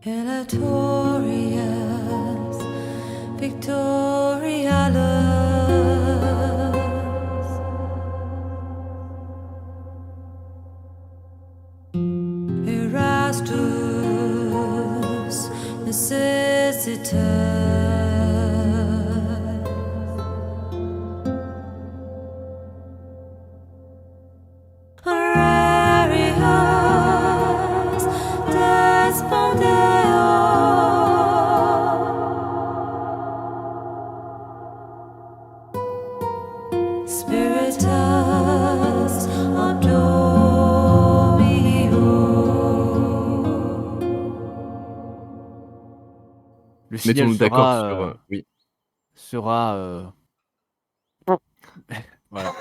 Elatorious, Victorialus, Erastus, Necessitas, Horarius, Despondeo, Spiritus Obdomio. Le signal Mettons-nous d'accord sur... sera, oui. sera voilà.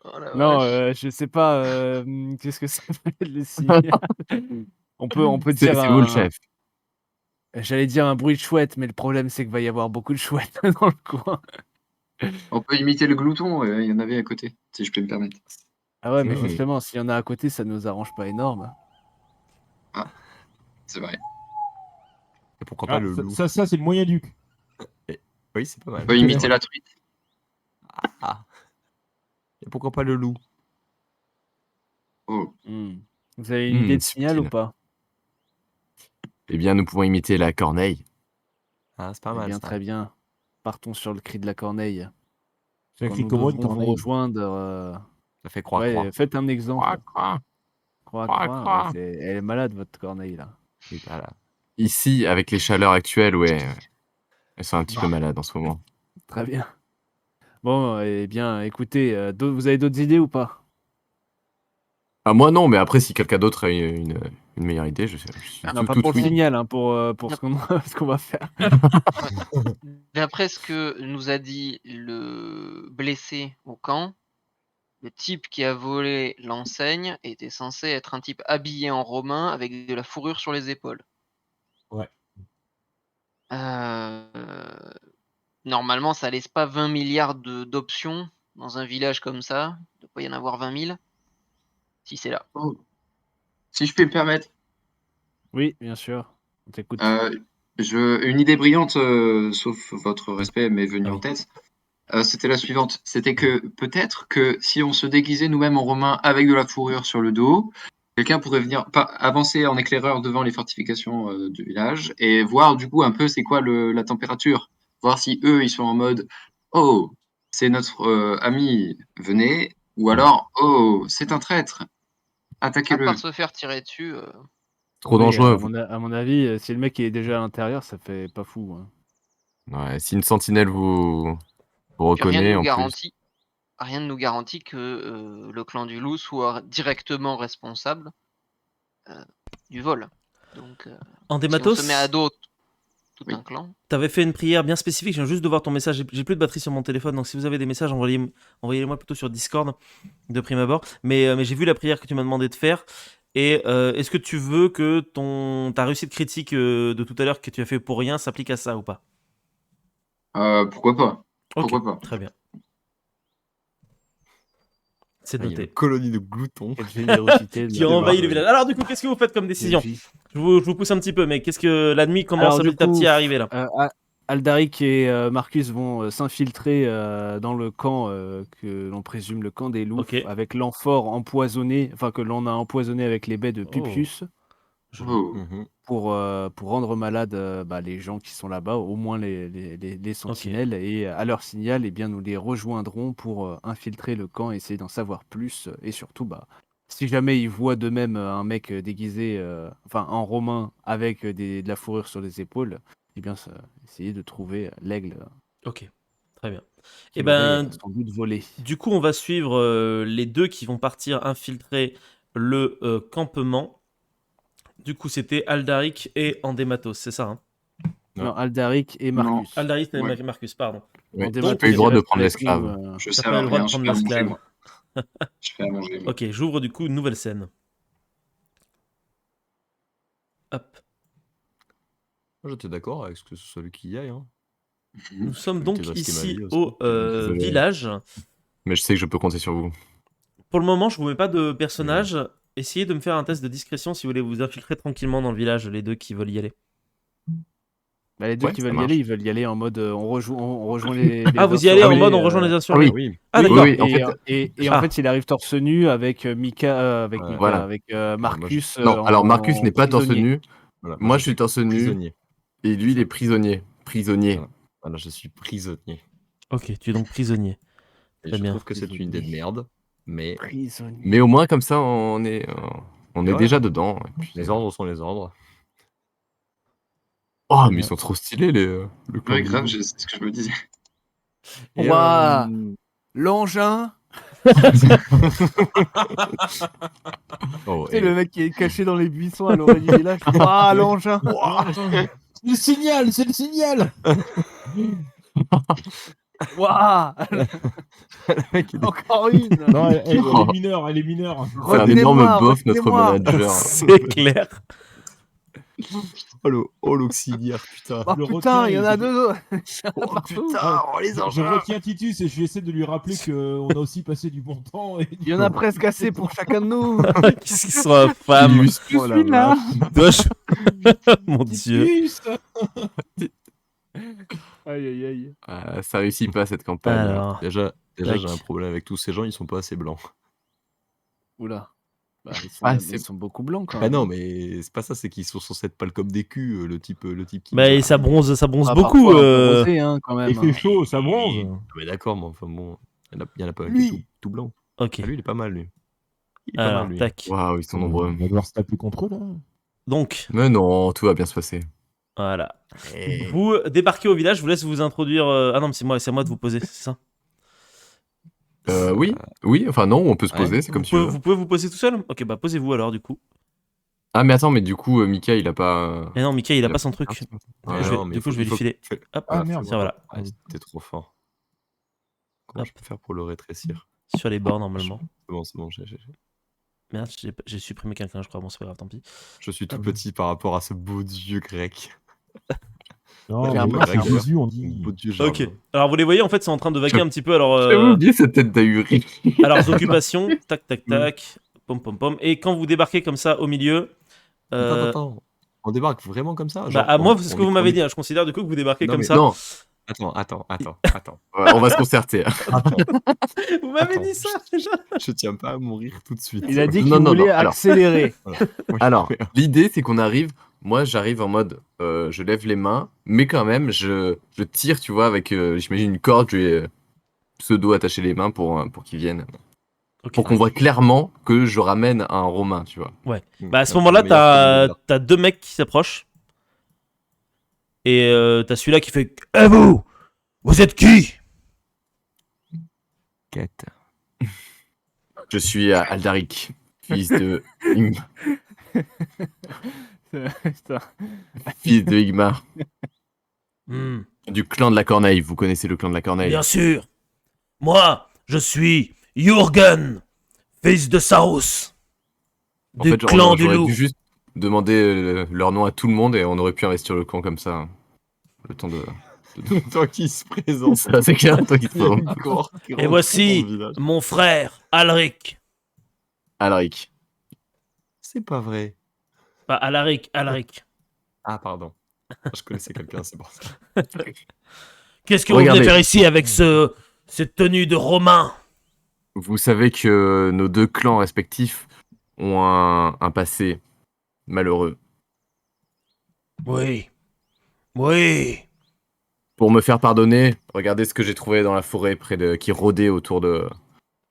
Oh la Non, vache. je sais pas, qu'est-ce que ça peut être le signal? On peut C'est dire c'est vous le un chef. j'allais dire un bruit de chouette, mais le problème, c'est qu'il va y avoir beaucoup de chouettes dans le coin. On peut imiter le glouton, il y en avait à côté, si je peux me permettre. Ah ouais, mais Mmh. justement, s'il y en a à côté, ça nous arrange pas énorme. C'est vrai. Et pourquoi pas Ah, le loup? ça c'est le moyen duc. Oui, c'est pas On mal. peut imiter la truite. Ah. Et pourquoi pas le loup? Oh. Vous avez une idée de signal ou subtil. pas? Eh bien, nous pouvons imiter la corneille. Ah, c'est pas Eh mal bien, ça. très bien. Partons sur le cri de la corneille. C'est Quand écrit nous comment une devrons vous corneille? rejoindre, Ça fait croix, ouais, croix. faites un exemple. Croix, croix. Croix, Croix, croix, croix. ouais, elle est malade, votre corneille, là. Et voilà. Ici, avec les chaleurs actuelles, ouais, elles sont un petit peu malades en ce moment. Très bien. Bon, eh bien, écoutez, vous avez d'autres idées ou pas? Ah, moi non, mais après, si quelqu'un d'autre a une meilleure idée, je suis Non, pas tout pour le oui. signal, hein, pour ce qu'on va faire. D'après ce que nous a dit le blessé au camp, le type qui a volé l'enseigne était censé être un type habillé en romain avec de la fourrure sur les épaules. Ouais. Normalement, ça laisse pas 20 milliards d'options dans un village comme ça. Il ne doit pas y en avoir 20 000. Si c'est là. Oh. Si je peux me permettre, Oui, bien sûr, on t'écoute. une idée brillante, sauf votre respect, m'est venue Ah en oui. tête. C'était la suivante. C'était que peut-être que si on se déguisait nous-mêmes en romains avec de la fourrure sur le dos, quelqu'un pourrait venir avancer en éclaireur devant les fortifications du village et voir du coup un peu c'est quoi la température. Voir si eux ils sont en mode oh c'est notre ami, venez, ou alors oh c'est un traître, À attaquez-le. part se faire tirer dessus. Trop Oui, dangereux. à mon avis, si le mec est déjà à l'intérieur, ça fait pas fou, hein. Ouais, si une sentinelle vous Puis reconnaît en plus. Rien ne nous garantit que le clan du loup soit directement responsable du vol. Donc, si on Andematos, se met à dos tout Oui. un clan. t'avais fait une prière bien spécifique. Je viens juste de voir ton message. J'ai plus de batterie sur mon téléphone, donc si vous avez des messages, envoyez-les-moi plutôt sur Discord de prime abord. Mais j'ai vu la prière que tu m'as demandé de faire. Et est-ce que tu veux que ta réussite critique de tout à l'heure que tu as fait pour rien s'applique à ça ou pas? Pourquoi pas? Ok, Pourquoi pas? très bien. C'est Ah, il y a noté. une colonie de gloutons. Quelle générosité de Qui la part envahit de le village. Alors du coup, qu'est-ce que vous faites comme décision? Kenji. Je vous pousse un petit peu, mais qu'est-ce que la nuit commence Alors, du petit à petit coup, à arriver là? Aldaric et Marcus vont s'infiltrer dans le camp que l'on présume le camp des loups, Ok. avec l'amphore empoisonné, enfin que l'on a empoisonné avec les baies de Pupius Oh. pour rendre malades les gens qui sont là-bas, au moins les sentinelles, et à leur signal, eh bien, nous les rejoindrons pour infiltrer le camp, essayer d'en savoir plus, et surtout, si jamais ils voient de même un mec déguisé, en romain, avec de la fourrure sur les épaules, eh bien, essayer de trouver l'aigle Ok, très bien. qui Eh aurait ben, sans doute volé. du coup, on va suivre les deux qui vont partir infiltrer le campement. Du coup, c'était Aldaric et Andematos, c'est ça, hein? Ouais. Non, Aldaric et Non. Marcus. Aldaric et Ouais. Marcus, pardon. Ouais, Andematos, j'ai pas eu le il droit de reste prendre avec l'esclave. nous, Je T'as sers pas à le droit rien, de je prendre fais à manger, l'esclave. moi. Je fais à manger, moi. Ok, j'ouvre du coup une nouvelle scène. Hop. Moi, j'étais d'accord avec ce que ce soit lui qui y aille. Hein. Nous sommes Je vais donc peut-être risquer ma ici vie aussi. au Désolé. village. Mais je sais que je peux compter sur vous. pour le moment, je vous mets pas de personnage. Essayez de me faire un test de discrétion si vous voulez vous infiltrer tranquillement dans le village, les deux qui veulent y aller. Bah, les deux Ouais, qui ça veulent y marche. aller, ils veulent y aller en mode on rejoint les Ah, uns vous y sur allez en les, mode on rejoint les uns sur ah les oui. autres. Oui. Ah, Oui, d'accord. oui, en et, fait- et Ah. en fait, il arrive torse nu avec Mika, avec Ouais. Mika, Voilà. avec moi, Marcus. Non, alors Marcus n'est pas torse prisonnier. nu. Voilà, Moi, je suis torse nu. prisonnier. Et lui, il est prisonnier. Prisonnier. Voilà. Voilà, je suis prisonnier. Ok, tu es donc prisonnier. Et Très je bien. trouve que c'est une idée de merde, mais Prisonnier. Mais au moins, comme ça, on est voilà. déjà dedans. Et puis, les ordres sont les ordres. Oh, Très mais bien. ils sont trop stylés, le clan Ouais, de grave, Loulou. c'est ce que je me disais. Et, Ouah, l'engin. oh, C'est et- le mec qui est caché dans les buissons à l'orée du village. Ouah, l'engin. C'est le signal, c'est le signal. Ouah, encore une. Non, elle est mineure, elle est mineure. C'est un Retenez-moi, énorme bof, notre retenez-moi. manager. C'est clair. Oh, l'auxiliaire, putain. Oh Je le putain, retiens il y en et a je- deux autres. Oh Partout. putain, oh les Je engins. retiens Titus et je vais essayer de lui rappeler qu'on a aussi passé du bon temps. Et... Il y en a presque assez pour chacun de nous. Qu'est-ce qu'ils sont infâmes. Illustre, Je oh la suis là. vache. Mon dieu. Titus. Aïe aïe aïe. Ça réussit pas cette campagne. Alors, Déjà Tac. j'ai un problème avec tous ces gens, ils sont pas assez blancs. Oula. Bah, ils sont, Ah, ils c'est- sont beaucoup blancs quand Ah même. non, mais c'est pas ça, c'est qu'ils sont censés être pâles comme des culs, le type qui. bah, et ça bronze Ah, beaucoup. parfois, un peu rosé, hein, quand même. Il fait chaud, ça bronze. Ah, Mais d'accord, mais enfin bon, il y en a pas un qui Lui. est tout blanc. Ok. Ah, lui, il est pas mal, lui. Il est pas Alors, mal, lui. tac. Waouh, ils sont nombreux. On va devoir se taper contre eux, là. Donc, Mais non, tout va bien se passer. voilà. Vous débarquez au village, je vous laisse vous introduire. Ah non, mais c'est à moi de vous poser, c'est ça. Oui, enfin non, on peut se Ouais. poser, c'est comme tu veux. Vous pouvez vous poser tout seul. Ok, bah posez-vous alors du coup. Ah, mais attends, mais du coup, Mika, il a pas. Et non, Mika, il a pas son truc. Ouais, Je vais- non, mais du coup, je vais lui il faut- filer. fais- Hop, Ah, merde, fais-moi tiens, voilà. pas. Ah, t'es trop fort. Comment Hop. je peux faire pour le rétrécir? Sur les bords normalement. C'est bon, Merde, j'ai supprimé quelqu'un, je crois. Bon, c'est pas grave, tant pis. je suis tout petit par rapport à ce beau dieu grec. Non, J'ai mais un oui, peu c'est peur. Jésus, on dit. Beau dieu Ok. Alors vous les voyez en fait, c'est en train de vaquer un petit peu J'avais oublié cette tête d'ahuri. à leurs occupations. Tac, tac, tac. Pom, pom, pom. Et quand vous débarquez comme ça au milieu. Attends. On débarque vraiment comme ça? Bah, Genre, à moi, on- c'est ce on que est- vous m'avez on est- dit. Hein. Je considère du coup que vous débarquez Non, comme mais ça. Non, Attends. ouais, on va se concerter. Vous m'avez Attends. dit ça déjà. Je tiens pas à mourir tout de suite. Il a dit qu'il Non, non, voulait non, alors. accélérer. Alors, l'idée, c'est qu'on arrive. Moi, j'arrive en mode, je lève les mains, mais quand même, je tire, tu vois, avec, j'imagine, une corde, je vais pseudo attacher les mains pour qu'ils viennent. Ok. Pour qu'on voit clairement que je ramène un Romain, tu vois. Bah à ce moment-là, t'as deux mecs qui s'approchent. Et t'as celui-là qui fait Eh vous Vous êtes qui? Quête. Je suis Aldaric, fils de Putain. fils de Igmar, Hmm, du clan de la Corneille. Vous connaissez le clan de la Corneille? Bien sûr. Moi, je suis Jürgen, fils de Saros. En Du fait, clan du j'aurais loup. dû juste demander leur nom à tout le monde et on aurait pu investir le clan comme ça. Le temps de... Toi qui se présente. Ça, c'est clair, toi qui te présente. Encore. Et voici mon frère, Alric. Aldaric. C'est pas vrai. Pas Alaric, Alric. Ah, pardon. Je connaissais quelqu'un, c'est pour ça. Qu'est-ce que vous Regardez. venez faire ici avec cette tenue de Romain? Vous savez que nos deux clans respectifs ont un passé malheureux. Oui. Oui. Pour me faire pardonner, regardez ce que j'ai trouvé dans la forêt qui rôdait autour de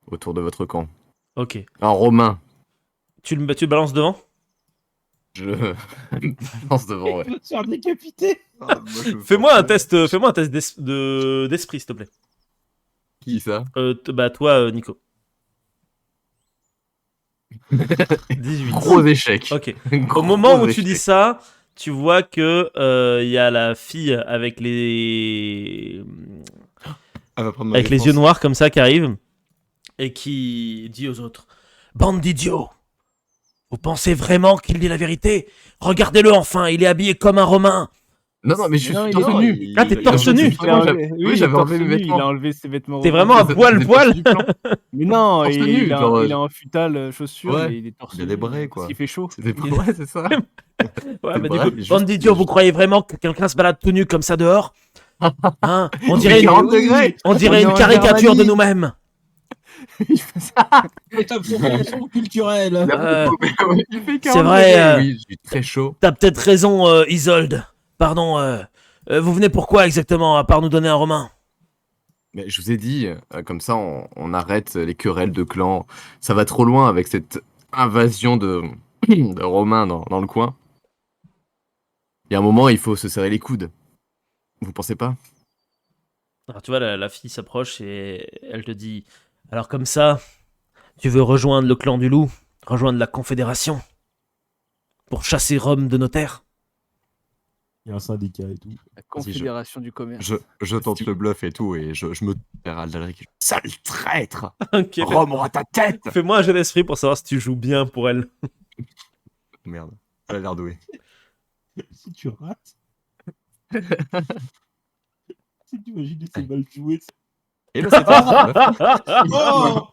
votre camp. Ok. Un Romain. Tu le balances devant? Je pense devant, ouais. va te faire décapiter. Fais-moi un test d'esprit, s'il te plaît. Qui ça? Bah toi, Nico. 18. Gros échec. Ok. Gros Au moment où tu échec. dis ça, tu vois que il y a la fille avec les yeux noirs comme ça qui arrive et qui dit aux autres: Bande d'idiots, vous pensez vraiment qu'il dit la vérité? Regardez-le enfin, il est habillé comme un Romain. Non, non, mais je Non, suis il torse est- nu. Ah, t'es Il- torse il- nu. justement, j'avais- Oui, Oui, il est j'avais torse enlevé mes nu, vêtements. il a enlevé ses vêtements. T'es romains. vraiment un Ça poil faisait poil. partie du plan. Mais non, Torse il, nu, il, genre, a, il a en futal chaussures, ouais. il est torse Il a des nu, brais, parce quoi. qu'il fait chaud. C'était ouais, c'est ça. Ouais, bah, du vrai, coup, mais juste- bande d'idiots, vous croyez vraiment que quelqu'un se balade tout nu comme ça dehors? Hein? On Il dirait fait une, 40 degrés. on dirait On est une en caricature de Germanie. nous-mêmes. Appropriation culturelle. Ouais, il fait 40 C'est vrai, degrés. Oui, je suis très chaud. T'as peut-être raison, Isolde. Pardon, vous venez pourquoi exactement, à part nous donner un romain? Mais je vous ai dit, comme ça, on arrête les querelles de clans. Ça va trop loin avec cette invasion de Romains dans le coin. Il y a un moment, il faut se serrer les coudes. Vous pensez pas? Alors tu vois, la fille s'approche et elle te dit, alors comme ça, tu veux rejoindre le clan du loup, rejoindre la confédération, pour chasser Rome de nos terres? Il y a un syndicat et tout. La confédération du commerce. Je tente le bluff et tout, et je me vers Aldalric. Sale traître! Ok, Rome aura ta tête! fais-moi un jeu d'esprit pour savoir si tu joues bien pour elle. Merde, elle a l'air douée. Si tu rates. Si tu imagines, c'est mal joué. Et là, c'est pas Oh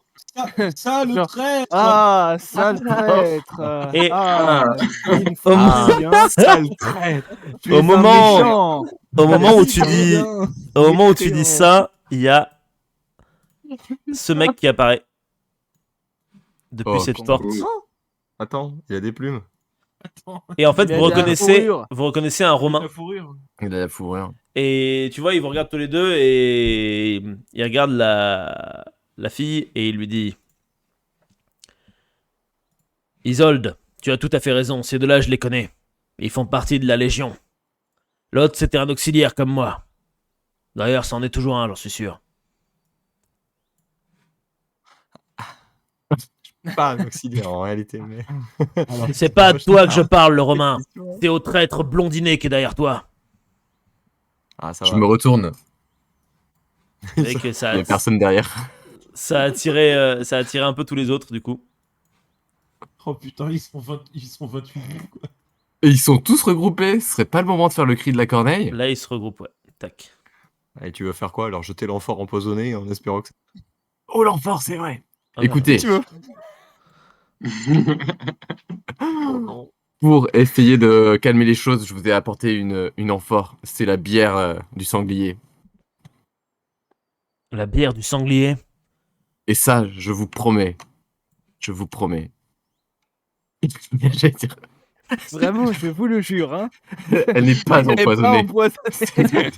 ça, le Genre- traître. Ah, sale traître. Et- une Au moment- fille, hein. sale traître! Tu Au es un moment- méchant. Au moment où tu Très dis, bien. au moment où tu Mécréant. dis ça, il y a ce mec qui apparaît depuis Oh, cette con. porte. Attends, il y a des plumes. Et en fait, Il a vous de la fourrure. reconnaissez un Romain. La fourrure. Il a la fourrure. Et tu vois, ils vous regardent tous les deux et il regarde la fille et il lui dit: Isolde, tu as tout à fait raison, ces deux-là, je les connais. Ils font partie de la Légion. L'autre, c'était un auxiliaire comme moi. D'ailleurs, c'en est toujours un, j'en suis sûr. Pas un auxiliaire en réalité, mais. Alors, C'est pas à Moi, je toi te que je parle. parle, le Romain. C'est au traître blondinet qui est derrière toi. Ah, ça Je va. me retourne. Et que ça, Il y a personne derrière. ça a attiré un peu tous les autres, du coup. oh putain, ils sont 28 quoi. Et ils sont tous regroupés. Ce serait pas le moment de faire le cri de la corneille? Là, ils se regroupent, ouais. Tac. Et tu veux faire quoi? Alors jeter l'amphore empoisonné en espérant que. Oh, l'enfort, c'est vrai. Ah, Écoutez, Tu veux? pour essayer de calmer les choses, je vous ai apporté une amphore. C'est la bière du sanglier. La bière du sanglier. Et ça, je vous promets. Je vous promets. J'allais dire, Vraiment, je vous le jure. Hein. elle n'est pas Elle est empoisonnée. empoisonnée.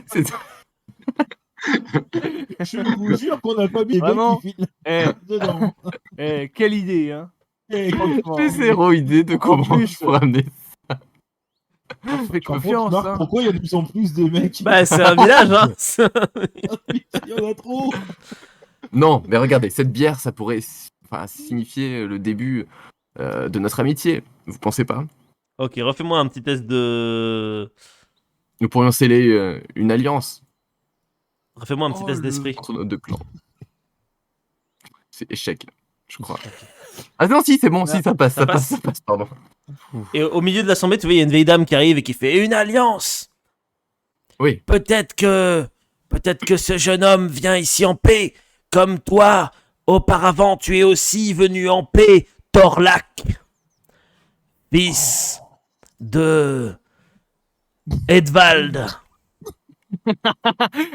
C'est- Je vous jure qu'on n'a pas mis Vraiment qui filent Eh, dedans. quelle idée, hein. Eh, Franchement, J'ai zéro idée de comment plus, je pourrais amener. on fait Par contre, confiance. Marc, Hein. pourquoi il y a de plus en plus de mecs Bah, c'est un village, hein. Il y en a trop. Non, mais regardez, cette bière, ça pourrait signifier le début de notre amitié. Vous pensez pas? Ok, refais-moi un petit test de. Nous pourrions sceller une alliance Refais-moi un petit test d'esprit. entre nos deux clans. C'est échec, je crois. Ah non, si, c'est bon, si, ça passe, Ça ça passe. passe, ça passe, pardon. Et au milieu de l'assemblée, tu vois, il y a une vieille dame qui arrive et qui fait une alliance. Oui. Peut-être que ce jeune homme vient ici en paix, comme toi. Auparavant, tu es aussi venu en paix, Torlac, fils de Edvald.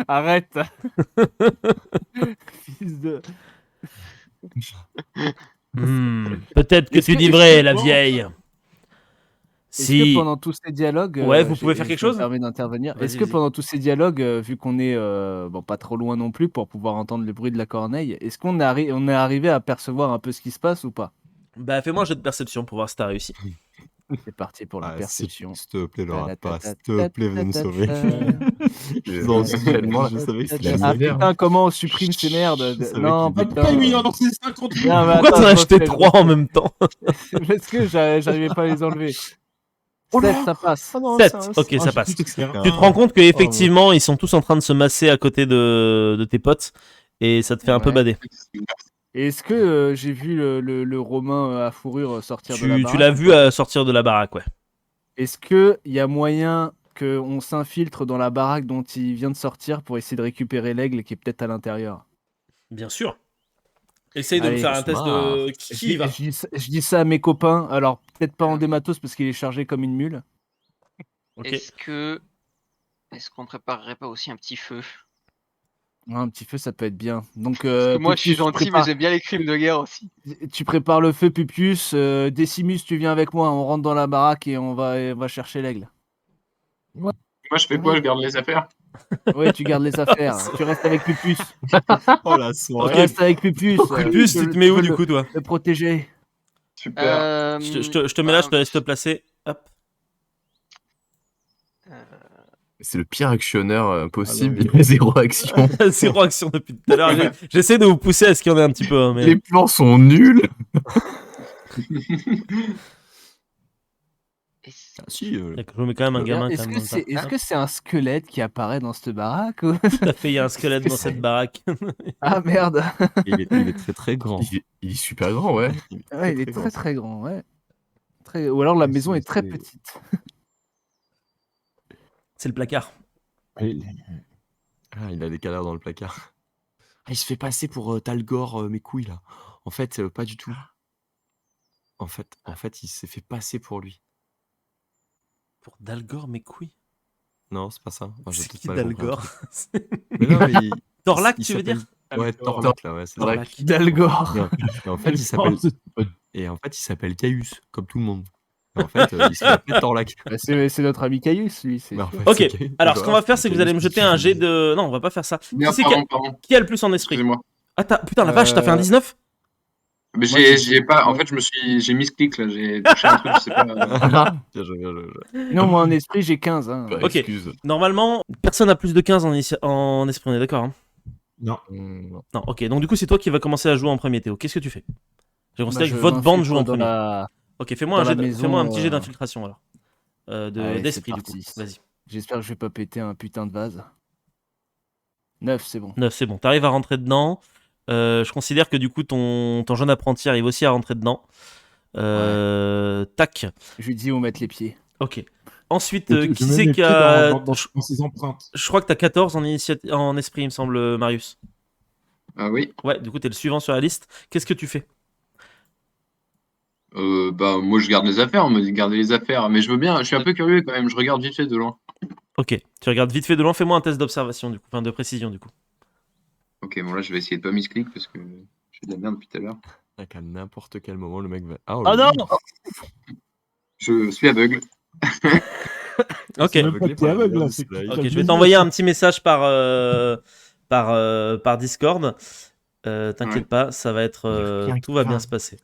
Arrête. Fils de. Peut-être que Est-ce tu que- dis vrai, est-ce la que- vieille. Est-ce Si. que pendant tous ces dialogues, Ouais, vous pouvez faire quelque chose? Ça permet d'intervenir. Vas-y, Est-ce que vas-y. pendant tous ces dialogues, vu qu'on est bon, pas trop loin non plus pour pouvoir entendre le bruit de la corneille, est-ce qu'on on est arrivé à percevoir un peu ce qui se passe ou pas? Bah, fais-moi un jeu de perception pour voir si t'as réussi. C'est parti pour la Ah, perception. S'il te plaît, le rate pas. S'il te plaît, viens nous sauver. Je Non, tellement, je savais que c'était la la Ah misère. putain, comment on supprime ces merdes Je savais Non, qu'il Ah, putain. putain, lui, il en a lancé 50 000. Non, mais Pourquoi attends, t'en as je acheté refais, 3 en même temps? Parce que j'arrivais pas à les enlever. Oh là 7, ça passe. 7, ok, ça passe. Tu te rends compte qu'effectivement, ils sont tous en train de se masser à côté de tes potes et ça te fait un peu Ouais. bader. Et est-ce que j'ai vu le Romain à fourrure sortir de la Tu baraque l'as vu sortir de la baraque, ouais. Est-ce qu'il y a moyen qu'on s'infiltre dans la baraque dont il vient de sortir pour essayer de récupérer l'aigle qui est peut-être à l'intérieur. Bien sûr. Essaye de me Allez, faire un test de... Je Qui dis, y va? je dis ça à mes copains, alors peut-être pas en dématos parce qu'il est chargé comme une mule. Ok. Est-ce qu'on préparerait pas aussi un petit feu? Ouais, un petit feu, ça peut être bien. Donc, Parce que moi, je suis Pupius, gentil, mais j'aime bien les crimes de guerre aussi. tu prépares le feu, Pupius. Decimus, tu viens avec moi, on rentre dans la baraque et on va chercher l'aigle. Moi, je fais quoi? Je garde les affaires. Ouais, tu gardes les affaires. Tu restes avec Pupius. Oh la Tu soirée. restes avec Pupius. Pupius, tu te mets où peux du coup, toi? le protéger. Super. Je te mets là, je te laisse te placer. Hop. C'est le pire actionneur possible, il a 0 action. Zéro action depuis tout à l'heure. J'essaie de vous pousser à ce qu'il y en ait un petit peu. hein, mais... Les plans sont nuls. Ah, si, Je mets quand même un gamin. Est-ce quand que même, c'est dans le tas. est-ce que c'est un squelette qui apparaît dans cette baraque ou- Tout à fait, il y a un squelette que dans c'est cette baraque. Ah merde. il est très très grand. Il est super grand, ouais. Ouais, il est très très grand, ouais. Ou alors la Ouais, maison c'est- est très c'est- petite. C'est le placard. Ah, il a des cadavres dans le placard. Ah, il se fait passer pour Talgor, mes couilles là. En fait, pas du tout. En fait, il s'est fait passer pour lui. Pour Dalgor, mes couilles. Non, c'est pas ça. Enfin, j'ai C'est peut-être qui pas compris un Dalgor? truc. Mais non, mais Torlac, il tu veux dire? s'appelle- Ouais, Torlac là, ouais, c'est ça. Torlac. Dalgor. Et en fait, il s'appelle Caius, comme tout le monde. Et en fait, il s'appelle Torlac. Bah, c'est notre ami Caius, lui. C'est Mais en sûr. fait, Ok, c'est Caius. alors ce qu'on va Voilà, faire, c'est que vous allez me jeter un jet de. Non, on va pas faire ça. Merde, Qui c'est pardon. qui a le plus en esprit? Excusez-moi. Ah, putain, la vache, t'as fait un 19? Mais Moi, j'ai pas. En fait, j'ai mis ce clic là. J'ai touché un truc, je sais pas. Bien joué, bien joué. Non, moi en esprit, j'ai 15. Hein. Bah, Ok. excuse. Normalement, personne n'a plus de 15 en esprit, on est d'accord hein? Non. Non. Non, ok, donc du coup, c'est toi qui vas commencer à jouer en premier, Théo. Qu'est-ce que tu fais? Je considère Bah, que votre bande joue en dans premier. la- Ok, fais-moi dans la maison, fais-moi un petit jet d'infiltration alors. Allez, D'esprit, c'est du coup. parti. Vas-y. J'espère que je vais pas péter un putain de vase. 9, c'est bon. 9, c'est bon. T'arrives à rentrer dedans. Je considère que du coup, ton jeune apprenti arrive aussi à rentrer dedans. Tac. Je lui dis où mettre les pieds. Ok. Ensuite, Je qui mets c'est mes qui pieds a. dans ses empreintes. Je crois que t'as 14 en esprit, il me semble, Marius. Ah oui. Ouais, du coup, t'es le suivant sur la liste. Qu'est-ce que tu fais? Bah moi je garde les affaires. On me dit de garder les affaires. Mais je veux bien. Je suis un peu curieux quand même. Je regarde vite fait de loin. Ok. Tu regardes vite fait de loin. Fais-moi un test d'observation, du coup. Enfin, de précision, du coup. Ok, bon là je vais essayer de pas misclick parce que je fais de la merde depuis tout à l'heure. À n'importe quel moment, le mec va. Ah Oh le non mec, Je suis aveugle. Ok. C'est même pas que t'es aveugle là. c'est que Ok, t'as Ok, le je vais nez. t'envoyer un petit message par Discord. T'inquiète Ouais. pas, ça va être. Rien Tout qui va va. bien se passer.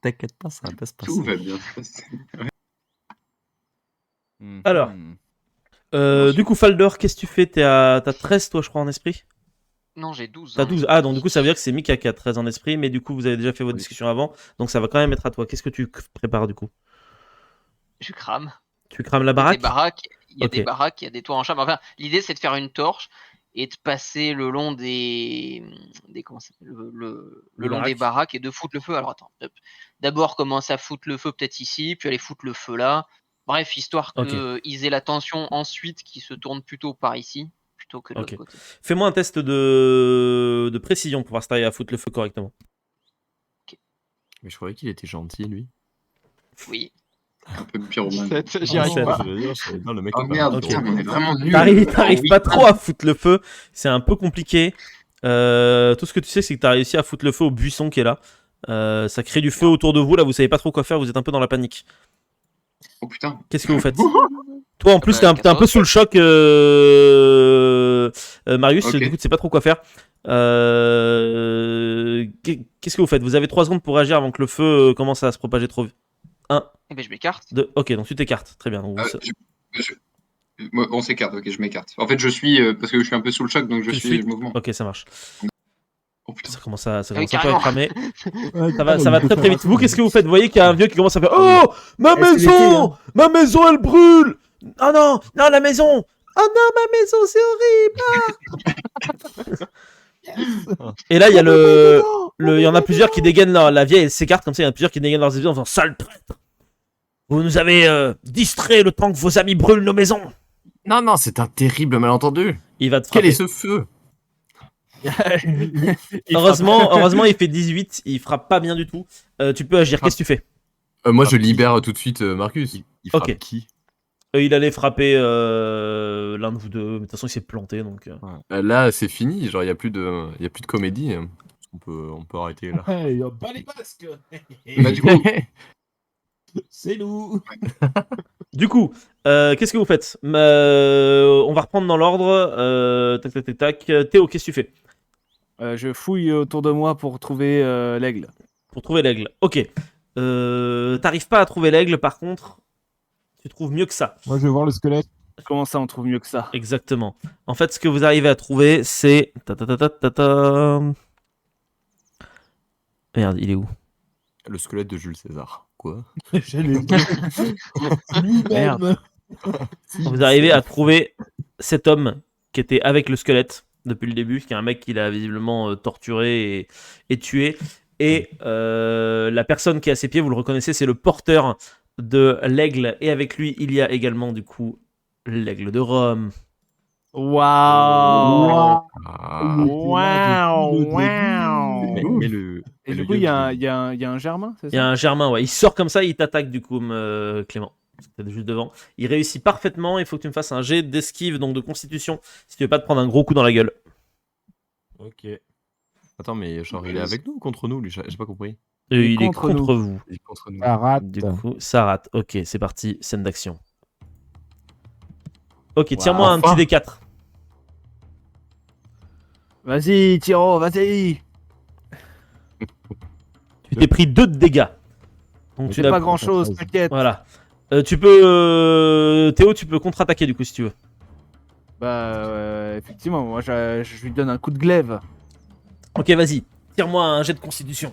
T'inquiète pas, ça va pas se passer. Tout va bien se passer. Alors. Hmm. Du coup, Faldor, qu'est-ce que tu fais? T'as 13, toi, je crois, en esprit? Non, j'ai 12. T'as hein. 12. Ah, donc du coup, ça veut dire que c'est Mika qui a 13 en esprit, mais du coup, vous avez déjà fait votre discussion avant, donc ça va quand même être à toi. Qu'est-ce que tu prépares, du coup? Je crame. Tu crames la Il y a baraque? des baraques, il y a Ok. des baraques, il y a des toits en chambre. Enfin, l'idée c'est de faire une torche et de passer le long des comment ça s'appelle, le long des baraques. baraques et de foutre le feu. Alors attends, d'abord commencer à foutre le feu peut-être ici, puis aller foutre le feu là. Bref, histoire qu'ils aient l'attention ensuite qui se tourne plutôt par ici plutôt que de l'autre Ok. côté. Fais-moi un test de précision pour voir si t'arrives à foutre le feu correctement. Mais je croyais qu'il était gentil, lui. Oui. Un peu pyromane. J'y arrive c'est- pas. Le mec Oh est pas merde, Ok. putain, mais on est vraiment nuls. T'arrives Oui. pas trop à foutre le feu, c'est un peu compliqué. Tout ce que tu sais, c'est que t'as réussi à foutre le feu au buisson qui est là. Ça crée du feu autour de vous, là vous savez pas trop quoi faire, vous êtes un peu dans la panique. Oh putain. Qu'est-ce que vous faites? Toi en plus Bah, t'es un peu 14. sous le choc, Marius, Ok. du coup tu sais pas trop quoi faire. Qu'est-ce que vous faites? Vous avez 3 secondes pour agir avant que le feu commence à se propager trop vite. Eh ben je m'écarte. Ok, donc tu t'écartes, très bien. Donc, Moi, on s'écarte, ok, je m'écarte. En fait, je suis, parce que je suis un peu sous le choc, donc je Tu suis suis le mouvement. Ok, ça marche. Oh putain. Ça commence à oui, un peu à cramer. Ouais, Ça va il très faut très faire vite. un Vous, truc. qu'est-ce que vous faites? Vous voyez qu'il y a un vieux qui commence à faire Oh, ma c'est l'été, maison! hein. Ma maison, elle brûle! Oh non, non, la maison! Oh non, ma maison, c'est horrible! Et là, il y a il y en a plusieurs qui dégainent la vieille, elle s'écarte comme ça, il y en a plusieurs qui dégainent leurs épées en faisant Sale traître! Vous nous avez distrait le temps que vos amis brûlent nos maisons! Non, non, c'est un terrible malentendu. Il va te Quel frapper. est ce feu? Heureusement, il fait 18, il frappe pas bien du tout. Tu peux agir, qu'est-ce que tu fais? Moi, Ah, je qui libère tout de suite Marcus. Il frappe Ok. qui? Il allait frapper l'un de vous deux, mais de toute façon il s'est planté donc. Là, c'est fini. Genre, il y a plus de comédie. On peut arrêter là. Hey, bas les masques. Bah, du coup, C'est nous. Du coup, qu'est-ce que vous faites? On va reprendre dans l'ordre. Tac, tac, tac, tac. Théo, qu'est-ce que tu fais? Je fouille autour de moi pour trouver l'aigle. Pour trouver l'aigle. Ok. T'arrives pas à trouver l'aigle, par contre, tu trouves mieux que ça. Moi, je vais voir le squelette. Comment ça, on trouve mieux que ça? Exactement. En fait, ce que vous arrivez à trouver, c'est. Merde, il est où? Le squelette de Jules César. Quoi? J'allais dire. Lui-même. Vous arrivez à trouver cet homme qui était avec le squelette depuis le début, qui est un mec qui l'a visiblement torturé et tué. Et la personne qui est à ses pieds, vous le reconnaissez, c'est le porteur de l'aigle. Et avec lui, il y a également du coup l'aigle de Rome. Waouh! Ah. Mais le. Et le du coup, il gueule, y a un Germain, c'est Il y a ça? un Germain, ouais. Il sort comme ça, il t'attaque du coup, Clément. T'es juste devant. Il réussit parfaitement. Il faut que tu me fasses un jet d'esquive, donc de constitution, si tu veux pas te prendre un gros coup dans la gueule. Ok. Attends, mais genre, il est avec nous ou contre nous, lui? J'ai pas compris. Il est contre nous. contre vous. Il est contre nous. Ça rate. Du coup, ça rate. Ok, c'est parti. Scène d'action. Ok, tire-moi un enfin. petit D4. Vas-y, Tiro, vas-y! Tu t'es pris 2 de dégâts. Donc tu C'est l'as- pas grand chose, Treize. t'inquiète. Voilà. Tu peux. Théo, tu peux contre-attaquer du coup si tu veux. Bah, effectivement, moi je lui donne un coup de glaive. Ok, vas-y. Tire-moi un jet de constitution.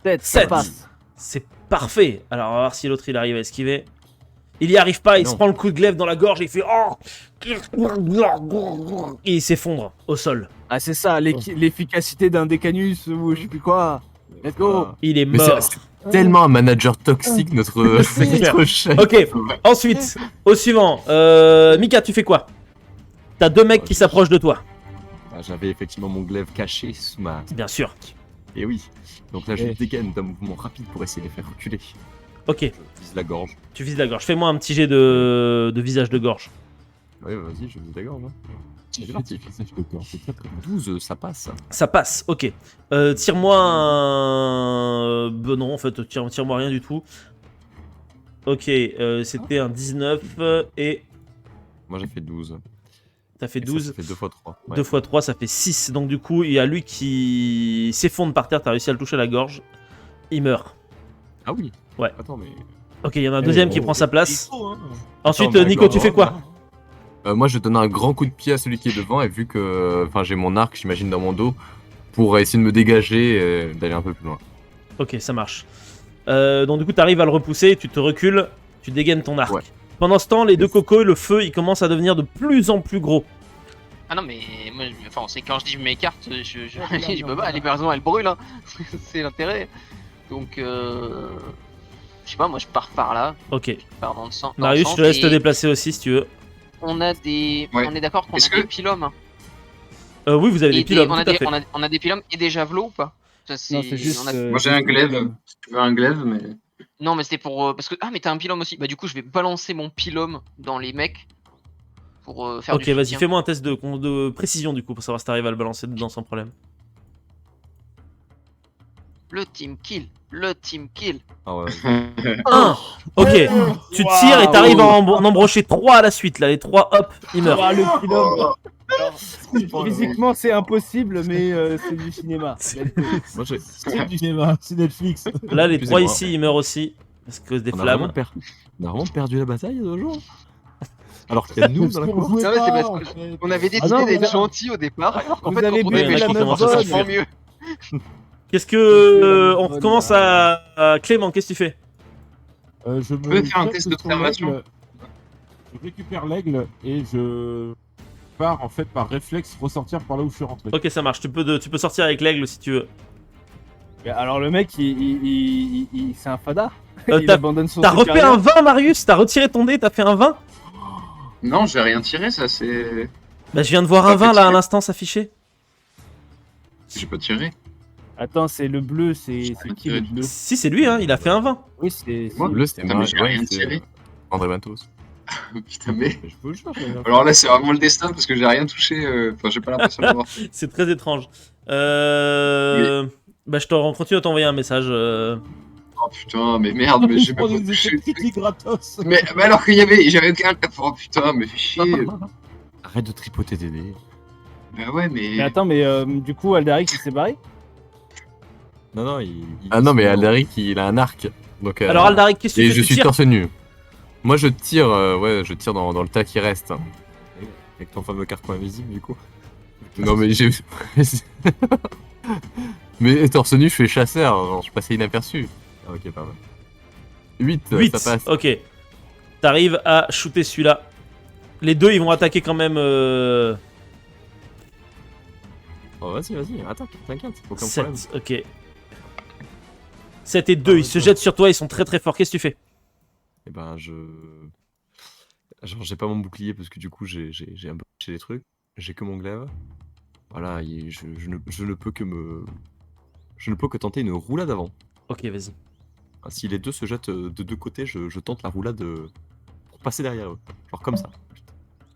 7, Sept. ça passe. C'est parfait. Alors, on va voir si l'autre il arrive à esquiver. Il y arrive pas, il Non. se prend le coup de glaive dans la gorge et il fait. Oh et il s'effondre au sol. Ah, c'est ça, l'efficacité d'un Décanus ou je sais plus quoi. Let's go! Il est Mais mort. c'est tellement un manager toxique, notre notre chef. Ok, ensuite, au suivant. Mika, tu fais quoi? T'as 2 mecs qui s'approchent de toi. Ah, j'avais effectivement mon glaive caché sous ma. Bien sûr. Et oui. Donc là, je Eh. dégaine d'un mouvement rapide pour essayer de les faire reculer. Ok, Je vise la gorge. tu vises la gorge. Fais-moi un petit jet de visage de gorge. Ouais, vas-y, je vise la gorge. Hein. C'est C'est parti. c'est très très bien. 12, ça passe. Ça passe, ok. Tire-moi un. Non, en fait, tire-moi rien du tout. Ok, c'était un 19 et. Moi, j'ai fait 12. T'as fait Et ça, 12. Ça fait 2 x 3. 2 x 3, ça fait 6. Donc, du coup, il y a lui qui s'effondre par terre. T'as réussi à le toucher à la gorge. Il meurt. Ah oui. Ouais. Attends, mais. Ok, il y en a un deuxième qui prend sa place. Il faut, hein. Ensuite, Attends, Nico, tu fais quoi? Moi, je donne un grand coup de pied à celui qui est devant et vu que j'ai mon arc, j'imagine, dans mon dos, pour essayer de me dégager et d'aller un peu plus loin. Ok, ça marche. Donc, du coup, t'arrives à le repousser. Tu te recules. Tu dégaines ton arc. Ouais. Pendant ce temps, les deux cocos, le feu, il commence à devenir de plus en plus gros. Ah non, mais moi, enfin, c'est quand je dis je m'écarte, je peux pas, les personnes elles brûlent, hein. C'est l'intérêt. Donc, je sais pas, moi je pars par là, Ok. je pars dans le sens. Marius, je te laisse te déplacer aussi si tu veux. On a des. Ouais. On est d'accord qu'on Est-ce a des que- pylômes. Hein. Oui, vous avez Et des pylônes, on, a tout à des, fait. on a des pylômes et des javelots ou pas? Ça, Non, c'est juste. on a- Moi j'ai un glaive. Si tu veux un glaive, mais. Non, mais c'était pour. Parce que. Ah, mais t'as un pylôme aussi. Bah, du coup, je vais balancer mon pylôme dans les mecs pour faire Ok, du vas-y, soutien. fais-moi un test de précision du coup pour savoir si t'arrives à le balancer dedans sans problème. Le team kill. Le team kill. Ah ouais. 1. Ok, tu tires et t'arrives à en embrocher 3 à la suite. Là, les 3, hop, ils meurent. Ah, le pylôme. Alors, physiquement, c'est impossible, mais c'est du cinéma. Moi, j'ai. C'est du cinéma, c'est Netflix. Là, les 3 Excusez-moi. ici, ils meurent aussi. Parce que des On a vraiment, flammes. on a vraiment perdu la bataille il y a 2 jours. Alors qu'il y a nous dans la Parce qu'on cour. jouait Ça va, c'est pas, parce en que fait. On avait décidé non, vous d'être avez- gentils au départ. Alors qu'en vous fait, avez quand on bu est la méchant, meuf ça se bonne. sent mieux. Qu'est-ce que. On recommence à. Clément, qu'est-ce que tu fais? Je peux faire un jette test sur d'observation. l'aigle. Je récupère l'aigle et je pars en fait par réflexe ressortir par là où je suis rentré. Ok, ça marche. Tu peux sortir avec l'aigle si tu veux. Mais alors le mec, c'est un fada. Il T'as abandonne son t'as truc refait arrière. un 20, Marius? T'as retiré ton dé, t'as fait un 20? Non, j'ai rien tiré, ça c'est. Bah, je viens de voir T'as un 20 fait là à tirer. l'instant s'afficher. J'ai pas tiré. Attends, c'est le bleu, c'est pas qui le tiré. bleu? Si, c'est lui, hein, il a fait un 20. Oui, c'est. Moi Le bleu, c'était Putain, mais moi. j'ai rien tiré. André Matos. Putain, mais. Je peux le jure, j'ai rien Alors là, c'est vraiment le destin parce que j'ai rien touché. Enfin, j'ai pas l'impression d'avoir. C'est très étrange. Bah, continue à t'envoyer un message. Oh putain, mais merde, mais j'ai fait. pas. Prends des effets critiques gratos. Mais alors j'avais aucun. Oh putain, mais fais chier. Arrête de tripoter tes dés. Bah ouais, mais. Mais attends, mais du coup, Aldaric il s'est barré? Non, non, Ah non, mais Aldaric, il a un arc. Donc, Alors, Aldaric, qu'est-ce que tu et fais? je Tu suis tires torse nu. Moi, je tire, je tire dans le tas qui reste. avec ton fameux carton invisible, du coup. Non, mais j'ai. Mais torse nu, je suis chasseur. Genre, je passais inaperçu. Ah, ok, pardon. 8, 8, ça passe. ok. T'arrives à shooter celui-là. Les deux, ils vont attaquer quand même. Oh, vas-y, attaque, t'inquiète, aucun problème. 7, ok. 7 et 2, ils se jettent sur toi, ils sont très très forts. Qu'est-ce que tu fais? Et ben, Genre, j'ai pas mon bouclier parce que du coup, j'ai un peu chez les trucs. J'ai que mon glaive. Voilà, je ne peux que Je ne peux que tenter une roulade avant. Ok, vas-y. Ah, si les deux se jettent de deux côtés, je tente la roulade pour passer derrière eux. Genre comme ça.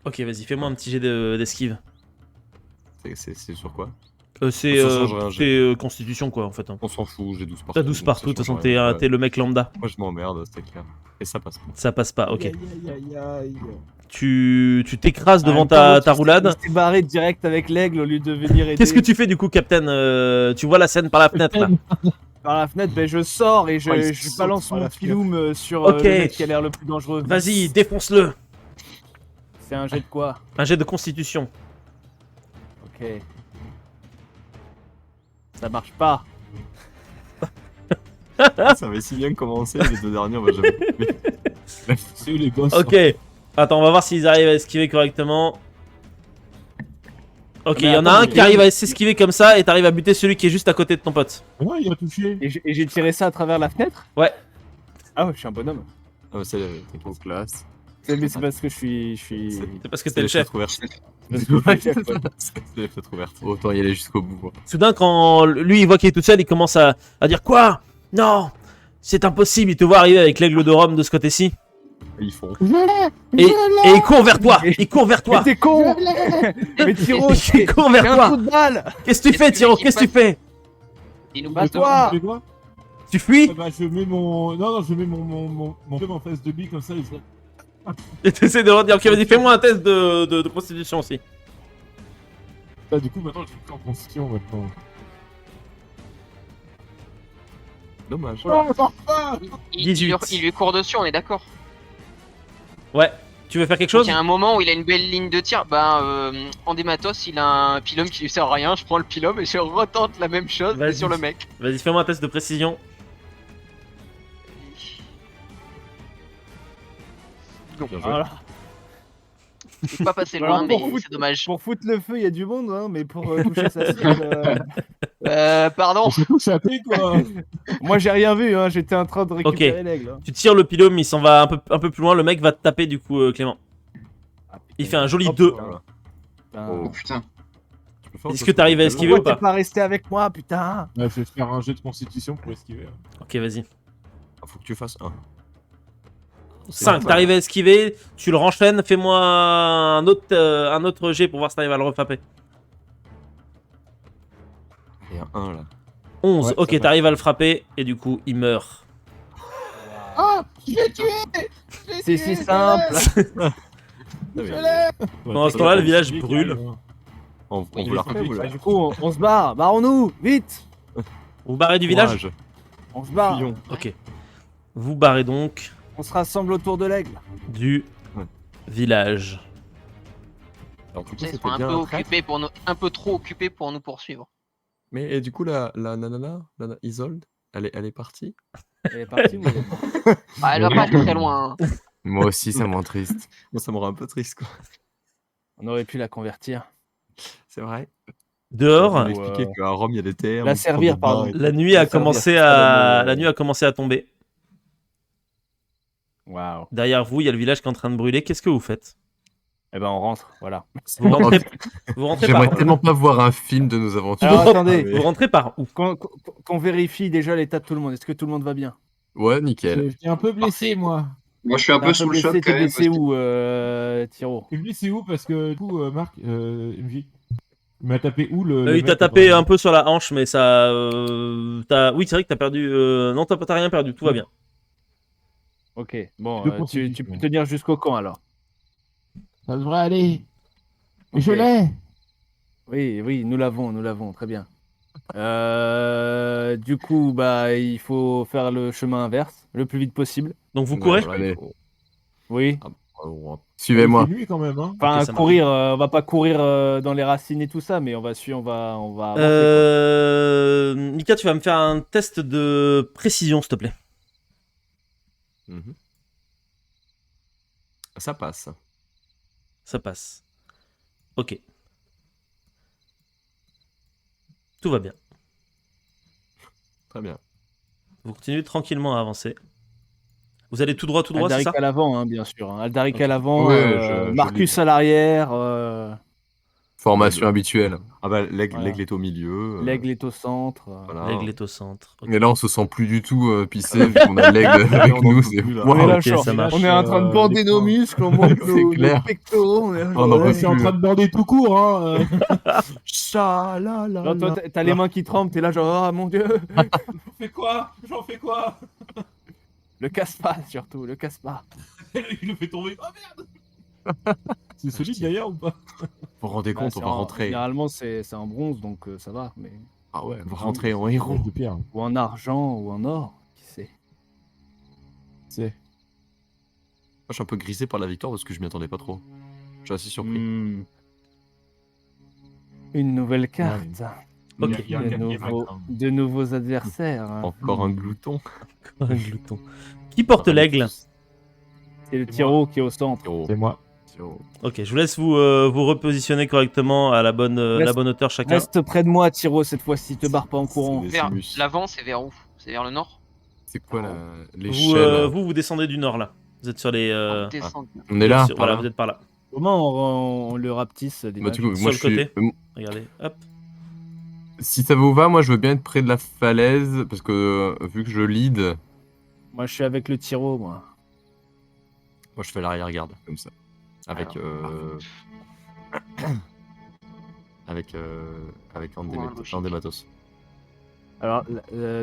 Ok, vas-y, fais-moi un petit jet d'esquive. C'est sur quoi? C'est Ça change rien, constitution quoi en fait. Hein. On s'en fout, j'ai 12 partout. T'as 12 donc partout, ça de toute façon change rien. t'es le mec lambda. Moi je m'emmerde, c'est clair. Et ça passe pas. Ça passe pas, ok. Aïe, aïe, aïe, aïe. Tu t'écrases En devant même temps, ta roulade. Il s'est barré direct avec l'aigle au lieu de venir aider. Qu'est-ce que tu fais du coup, Captain? Tu vois la scène par la fenêtre là. Par la fenêtre, ben je sors et Oh, il je saute balance par mon la fenêtre. filoum sur Ok. le mec qui a l'air le plus dangereux. Vas-y, défonce-le. C'est un jet de quoi? Un jet de constitution. Ok. Ça marche pas. Ça avait si bien commencé, les deux derniers, on va jamais. C'est où les gosses? Ok. Attends, on va voir s'ils arrivent à esquiver correctement. Ok, il Mais y en a attends, un mais- qui arrive à s'esquiver comme ça et t'arrives à buter celui qui est juste à côté de ton pote. Ouais, il a touché. Et j'ai tiré ça à travers la fenêtre? Ouais. Ah ouais, je suis un bonhomme. Ah, c'est Trop classe. Mais c'est parce que je suis. C'est parce que t'es c'est le les chef. fenêtres ouvertes. parce que je suis le chef, ouais. C'est les fenêtres ouvertes. Autant y aller jusqu'au bout. Quoi. Soudain, quand lui il voit qu'il est tout seul, il commence à dire quoi? Non, c'est impossible. Il te voit arriver avec l'aigle de Rome de ce côté-ci. Ils font. Et il court vers toi. Il court vers Mais toi. t'es con! Mais Tiro, Il court vers j'ai un toi. trou de balle! Qu'est-ce que tu fais, Tiro? Qu'est-ce que tu fais? Il nous Bah, bat. toi. Tu fais quoi? Tu fuis? Ah bah, je mets mon. Non, je mets mon club en face de lui comme ça. Et t'essaies de redire. Ok, vas-y, fais-moi un test de constitution aussi. Ah, du coup, maintenant, je suis plus en constitution maintenant. Dommage. Il lui court dessus, on est d'accord. Ouais. Tu veux faire quelque Donc, chose? il y a un moment où il a une belle ligne de tir. Andematos, il a un pilum qui lui sert à rien. Je prends le pilum et je retente la même chose mais Vas-y. sur le mec. Vas-y, fais-moi un test de précision. Non, Bien joué. Voilà. je peux pas passer Alors, loin, pour mais foutre- c'est dommage. Pour foutre le feu, il y a du monde, hein, mais pour toucher sa cible. Pardon. C'est tout chaté, quoi. Moi j'ai rien vu, hein, j'étais en train de récupérer l'aigle. hein. Tu tires le pilum, il s'en va un peu plus loin. Le mec va te taper du coup, Clément. Il fait un joli Oh, 2. putain. Putain. Oh putain. Tu peux faire Est-ce autre que t'arrives à chose. esquiver ou Pourquoi pas? t'es pas resté avec moi, putain? Ouais, je vais faire un jet de constitution pour esquiver. Ok, vas-y. Ah, faut que tu fasses un. 5, t'arrives à esquiver, tu le renchaînes, fais-moi un autre jet pour voir si t'arrives à le refrapper. Il y a un là. 11, Ouais, ok, ça va. t'arrives à le frapper, et du coup, il meurt. C'est si simple. Pendant ce temps-là, le village brûle. On Il vous la est refait, vous fait, là Bah, du coup, on se barre, barrons-nous, vite! Vous barrez du village? Courage. On se barre, Fuyons. Ok. Vous barrez donc on se rassemble autour de l'aigle. du Ouais. village. Alors, du coup, Ils c'était sont un bien peu un traître. occupés un peu trop occupés pour nous poursuivre. Mais et du coup, la nanana, Isolde, elle est partie. Elle est partie, vous Elle va pas aller très loin. hein. Moi aussi, ça me rend triste. Moi, ça me rend un peu triste, quoi. On aurait pu la convertir. C'est vrai. Dehors, On expliquer qu'à Rome, il y a des terres. la servir, pardon. la nuit La a servir, commencé c'est ça, le mot. la nuit a commencé à tomber. Waouh. Derrière vous, il y a le village qui est en train de brûler. Qu'est-ce que vous faites? Eh ben, on rentre, voilà. Vous rentrez, vous rentrez par J'aimerais tellement pas voir un film de nos aventures. Alors, attendez, Vous rentrez par où? qu'on vérifie déjà l'état de tout le monde. Est-ce que tout le monde va bien? Ouais, nickel. J'étais un peu blessé, Parfait. moi. Moi, je suis un peu sous le choc T'es quand même. blessé parce que- où, Thiro? T'es blessé où? Parce que, du coup, Marc, MJ, il m'a tapé où le. Il mec, t'a tapé attends, un peu sur la hanche, mais ça. Oui, c'est vrai que t'as perdu. Non, t'as rien perdu, tout va bien. Ok, bon, Deux tu constitutions. peux tenir jusqu'au camp alors. Ça devrait aller. Et Ok. je l'ai. Oui, nous l'avons, très bien. Du coup, bah, il faut faire le chemin inverse, le plus vite possible. Donc vous Ouais, courez? voilà, il faut- Oui. Suivez-moi. C'est nuit quand même, hein. Enfin, Ok, ça marche. courir, on va pas courir dans les racines et tout ça, mais on va avancer, Mika, tu vas me faire un test de précision, s'il te plaît. Mhm. Ça passe. Ça passe. Ok. Tout va bien. Très bien. Vous continuez tranquillement à avancer. Vous allez tout droit, c'est Aldaric ça? à l'avant, hein, bien sûr. Hein. Aldaric Ok. à l'avant, Ouais, je Marcus lis. à l'arrière, Formation habituelle. Ah bah, l'aigle Voilà. est au milieu. l'aigle est au centre. Voilà. L'aigle est au centre. Ok. Et là, on se sent plus du tout pissé, vu qu'on a l'aigle avec on en nous. peut C'est plus, là. On est waouh. là, ok, genre, ça marche. on est en train de bander nos muscles, on monte C'est nos clair. pectoraux. On est là, On genre, en Ouais, peut je suis en plus. train de bander tout court, hein. genre, toi, t'as les mains qui tremblent, t'es là, genre, ah mon dieu, J'en fais quoi? le casse pas, surtout, le casse pas. Il le fait tomber. Oh merde. C'est solide d'ailleurs ou pas? Vous vous rendez Bah, compte, c'est on va rentrer. Généralement, c'est en bronze, donc ça va, mais Ah ouais, on va rentrer en héros. De pierre. ou en argent ou en or, qui sait. C'est. Moi, je suis un peu grisé par la victoire parce que je m'y attendais pas trop. Je suis assez surpris. Une nouvelle carte. Ok. Il y a un De, quatrième nouveaux, acte, hein. de nouveaux adversaires. Encore un glouton. Un glouton. Qui porte l'aigle? C'est le Tiro qui est au centre. Héros. C'est moi. Ok, je vous laisse vous repositionner correctement à la bonne hauteur chacun. Reste près de moi, Tiro, cette fois-ci, te barre pas en courant. C'est Vers Décimus. l'avant, c'est vers où? C'est vers le nord? C'est quoi Vous, l'échelle? vous descendez du nord là. Vous êtes sur les. Descendre. On est là, sur- par voilà, là. vous êtes par là. Comment on le rapetisse Bah, l'image du coup, Sur moi, le je suis... côté. Regardez, hop. Si ça vous va, moi, je veux bien être près de la falaise, parce que vu que je lead, Moi, je suis avec le Tiro, moi. Moi, je fais l'arrière-garde. comme ça. Avec. Alors, Avec. Avec Ouais, logique. Andematos. Alors,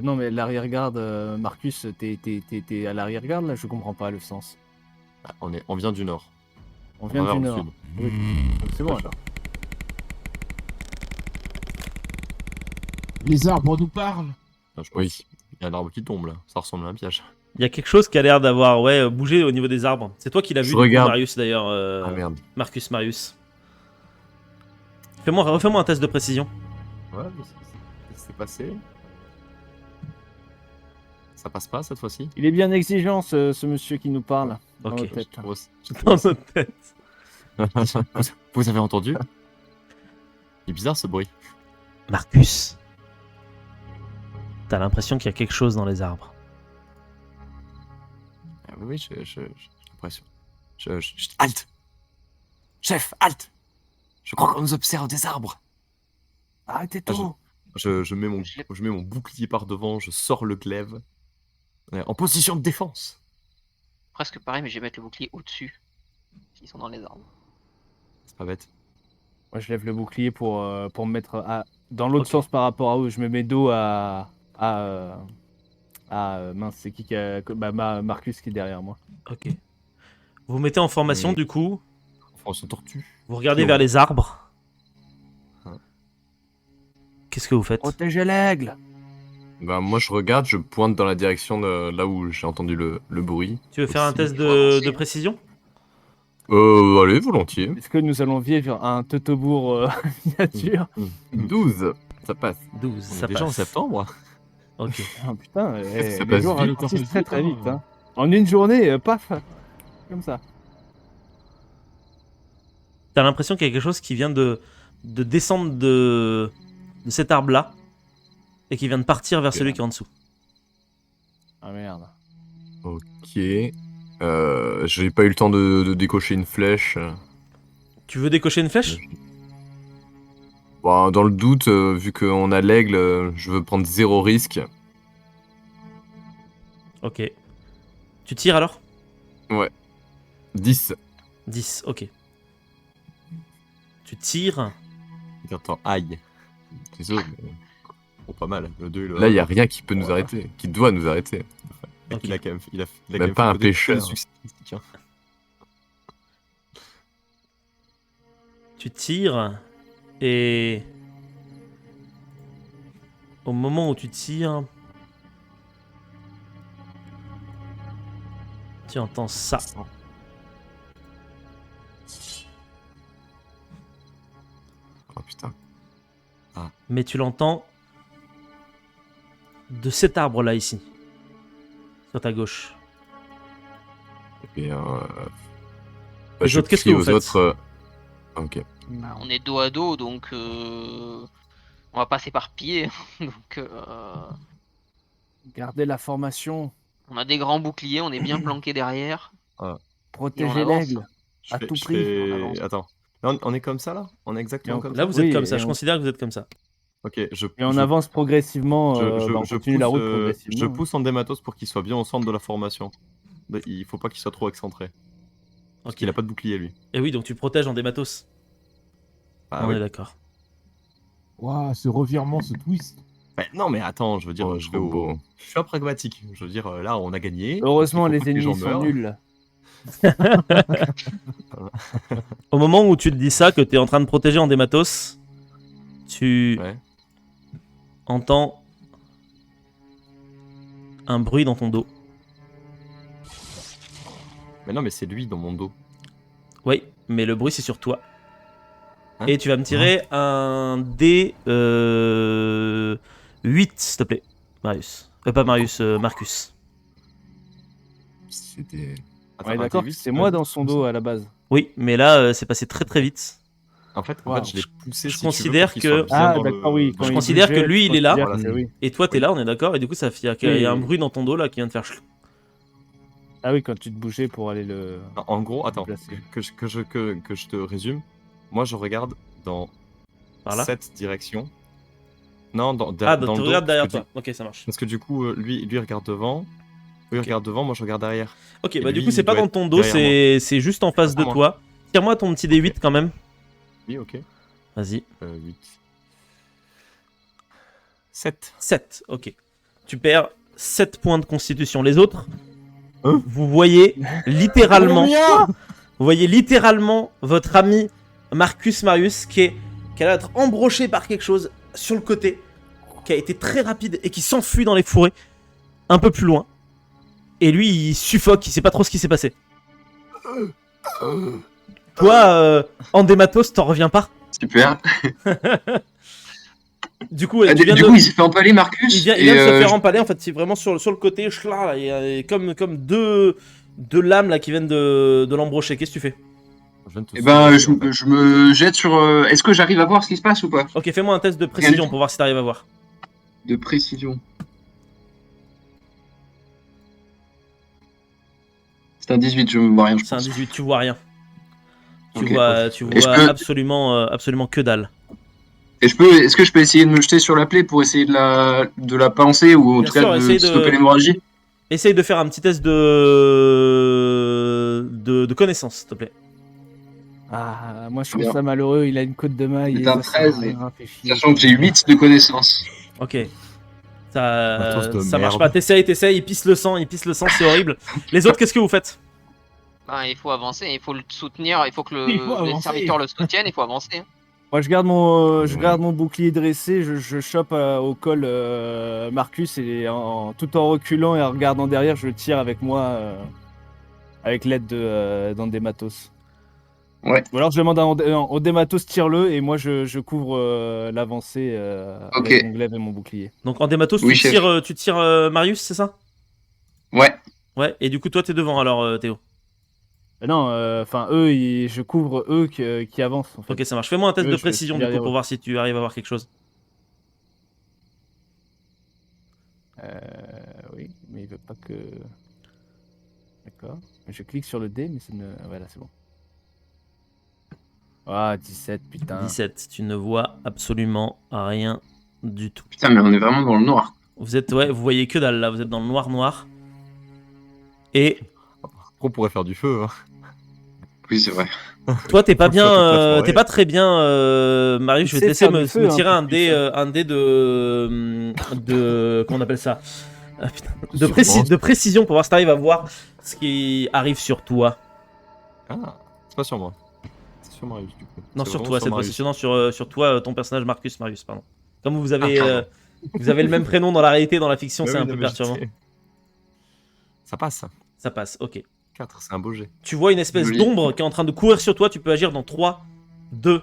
non, mais l'arrière-garde, Marcus, t'es à l'arrière-garde, là? Je comprends pas le sens. Ah, on vient du nord. On vient va du vers le nord. sud. Oui. Donc, c'est bon, alors. Les arbres nous parlent. Ah, je pense. Oui. Il y a un arbre qui tombe là. Ça ressemble à un piège. Il y a quelque chose qui a l'air d'avoir bougé au niveau des arbres. C'est toi qui l'as Je vu, du coup, regarde. Marius d'ailleurs. Ah merde. Marcus Marius. Refais-moi un test de précision. Ouais, mais c'est passé. Ça passe pas cette fois-ci. Il est bien exigeant, ce monsieur qui nous parle. Dans Ok. nos têtes. Dans notre tête. Vous avez entendu? Il est bizarre ce bruit. Marcus. T'as l'impression qu'il y a quelque chose dans les arbres. Ah oui, j'ai l'impression. Halte! Chef, halte! Je crois qu'on nous observe des arbres. Arrêtez Ah, tout. Je mets mon bouclier par devant, je sors le glaive. En position de défense. Presque pareil, mais je vais mettre le bouclier au-dessus. S'ils sont dans les arbres. C'est pas bête. Moi, je lève le bouclier pour me mettre dans l'autre Ok. sens par rapport à eux. Je me mets dos à mince, c'est qui a... Marcus qui est derrière moi. Ok. Vous vous mettez en formation Oui. du coup. Enfin, on se tortue. Vous regardez Yo. vers les arbres. Hein. Qu'est-ce que vous faites? Protégez l'aigle. Bah, moi, je regarde, je pointe dans la direction de là où j'ai entendu le bruit. Tu veux faire un aussi. test Faut avancer. de précision? Allez, volontiers. Est-ce que nous allons vivre un Teutobourg miniature 12, ça passe. 12, On ça est déjà en passe. septembre. Ok. Ah, putain, Ça les passe jours vite. ralentissent très très vite. Hein. En une journée, paf, comme ça. T'as l'impression qu'il y a quelque chose qui vient de de descendre de cet arbre-là et qui vient de partir vers celui qui est en dessous. Ah merde. Ok. J'ai pas eu le temps de décocher une flèche. Tu veux décocher une flèche? Bon, dans le doute, vu qu'on a l'aigle, je veux prendre 0 risque. Ok. Tu tires alors? 10. 10, ok. Tu tires. Attends, aïe. Désolé, mais... Bon, pas mal. Le 2 et le Là, 1. il a rien qui peut nous arrêter, qui doit nous arrêter. Ok. Il a quand même, il a Même quand même pas fait un peut-être pêcheur. de succès critique, hein. Tu tires et au moment où tu tires, tu entends ça. Oh putain. Mais tu l'entends de cet arbre-là ici, sur ta gauche. Et Les je autres, qu'est-ce crie que vous aux faites? autres. Ok. Bah, on est dos à dos, donc on va pas s'éparpiller. Donc Gardez la formation. on a des grands boucliers, on est bien planqué derrière. Protégez avance. l'aigle. À tout Je prix. on avance. Attends. Là, on est comme ça, là? On est exactement Et on- comme Là, ça? vous êtes Oui, comme ça. et Je on- considère que vous êtes comme ça. Ok, Et on avance progressivement. On continue la route progressivement. je pousse Andematos pour qu'il soit bien au centre de la formation. Il faut pas qu'il soit trop excentré. Parce Ok. qu'il a pas de bouclier, lui. Et oui, donc tu protèges en dématos. Ah On oui. est d'accord. Waouh, ce revirement, ce twist. Ouais, non, mais attends, je veux dire, Oh, je vais trop au... beau. Je suis un pragmatique. Je veux dire, là, on a gagné. Heureusement, Il faut les pas que ennemis gens sont meurent. nuls. Au moment où tu te dis ça, que tu es en train de protéger en dématos, tu Ouais. entends un bruit dans ton dos. Mais non, mais c'est lui dans mon dos. Oui, mais le bruit c'est sur toi. Hein? Et tu vas me tirer un D 8, s'il te plaît, Marius. Pas Marius, Marcus. C'était. Attends, Ouais, un d'accord. T8, C'est moi dans son comme ça. dos à la base. Oui, mais là c'est passé très très vite. En fait, Waouh. je l'ai poussé. Je si tu veux, considère pour qu'il soit que- bien Ah, dans le- d'accord, oui. dans Quand Je le- il considère que bougeait, lui, je il est là. considère que oui. Et toi t'es là, on est d'accord. Et du coup ça fait qu'il y a un Oui. bruit dans ton dos là qui vient de faire. Ah oui, quand tu te bougeais pour aller le. En gros, attends, placer. que je te résume. Moi, je regarde dans Par là. cette direction. Non, dans Ah, dans donc tu le dos, regardes derrière parce que toi. Ok, ça marche. Parce que du coup, lui il regarde devant. Lui il regarde devant, moi je regarde derrière. Ok, Et bah du lui, coup c'est il pas doit dans être ton dos, derrière c'est juste en face de moi. toi. Tire-moi ton petit D8 quand même. Oui, ok. Vas-y. 8. 7. 7, ok. Tu perds 7 points de constitution. Les autres, Hein vous voyez littéralement, votre ami Marcus Marius qui a l'air d'être embroché par quelque chose sur le côté, qui a été très rapide et qui s'enfuit dans les fourrés un peu plus loin. Et lui, il suffoque, il sait pas trop ce qui s'est passé. Toi, Andematos, t'en reviens pas. Super. Du coup, Ah, tu viens du de- coup, il s'est fait empaler, Marcus. il vient et, de se faire je- empaler en fait, c'est vraiment sur le côté, chla, là, il y a comme deux lames là qui viennent de l'embrocher. Qu'est-ce que tu fais? Je viens de te Eh ben, sauver, je, en fait. je me jette sur. Est-ce que j'arrive à voir ce qui se passe ou pas? Ok, fais-moi un test de précision tout. pour voir si t'arrives à voir. De précision. C'est un 18, je ne vois rien, je C'est un pense. 18, tu vois rien. Tu Ok. vois Et je peux- absolument que dalle. Et est-ce que je peux essayer de me jeter sur la plaie pour essayer de la panser ou en Bien tout sûr, cas essaye de stopper l'hémorragie? Essaye de faire un petit test de connaissance, s'il te plaît. Ah, moi je trouve Bien. ça malheureux. Il a une côte de maille. C'est et un ça sert à 13, rien, fait chier, Sachant quoi. que j'ai 8 de connaissances. Ok. Matos de Ça marche merde. pas. T'essayes, il pisse le sang, c'est horrible. Les autres, qu'est-ce que vous faites? Bah, il faut avancer, il faut le soutenir, il faut que Il faut les avancer. serviteurs le soutiennent, il faut avancer. Moi je garde mon bouclier dressé. Je chope au col Marcus et tout en reculant et en regardant derrière, je le tire avec moi avec l'aide d'Andematos. Ouais. Ou alors je demande à Andematos tire-le et moi je couvre l'avancée Ok. avec mon glaive et mon bouclier. Donc en dématos, Oui, tu chef. tires Marius, c'est ça? Ouais. Ouais, et du coup, toi, t'es devant alors, Théo. Non, enfin, je couvre eux qui avancent. En fait. Ok, ça marche. Fais-moi un test Eux, de je suis précision du coup derrière pour eux. voir si tu arrives à voir quelque chose. Oui, mais il veut pas que. D'accord. Je clique sur le dé, mais ça ne. Voilà, c'est bon. Ah, 17, putain. 17, tu ne vois absolument rien du tout. Putain, mais on est vraiment dans le noir. Vous voyez que dalle là, vous êtes dans le noir. Et On pourrait faire du feu. Hein. Oui, c'est vrai. toi, t'es pas Faut le château de la bien, forêt. t'es pas très bien, Marius. Je vais te Il laisser sait faire me du feu, tirer hein, un dé de comment on appelle ça? Ah, putain, Sûrement. de précision pour voir si t'arrives à voir ce qui arrive sur toi. Ah, c'est pas sur moi. C'est sur Marius du coup. Non, C'est sur vraiment toi, sur cette Marius. fois-ci. Non, sur toi, ton personnage Marius, pardon. Comme vous avez, pardon. vous avez le même prénom dans la réalité, dans la fiction, Bah c'est oui, un non, peu mais je perturbant. sais. Ça passe. Ça passe, ok. 4, c'est un beau jet. Tu vois une espèce Joli. d'ombre qui est en train de courir sur toi, tu peux agir dans 3, 2,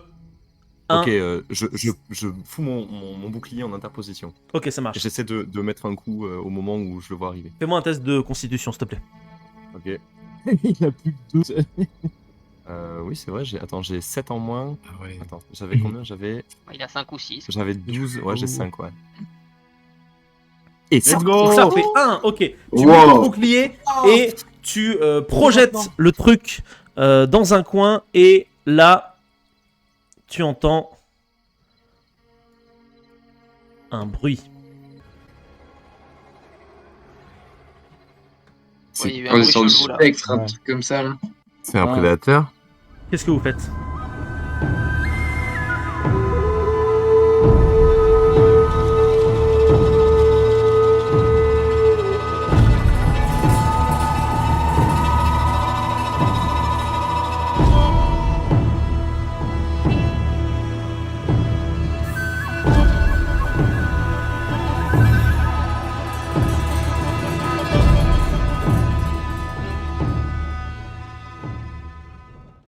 1. Ok, je fous mon bouclier en interposition. Ok, ça marche. J'essaie de mettre un coup au moment où je le vois arriver. Fais-moi un test de constitution, s'il te plaît. Ok. Il a plus que 12. Oui, c'est vrai, j'ai 7 en moins. Ah ouais. Attends, j'avais combien? J'avais Il a 5 ou 6. 12, ouais, j'ai 5, ouais. Et ça, Let's go. Donc ça fait 1, ok. Tu Wow. mets ton bouclier et tu projettes le truc dans un coin et là, tu entends un bruit. Ouais, il y a eu un On est bruit sur le chelou là. spectre, un Ouais. truc comme ça, là. C'est un Ah. prédateur. Qu'est-ce que vous faites?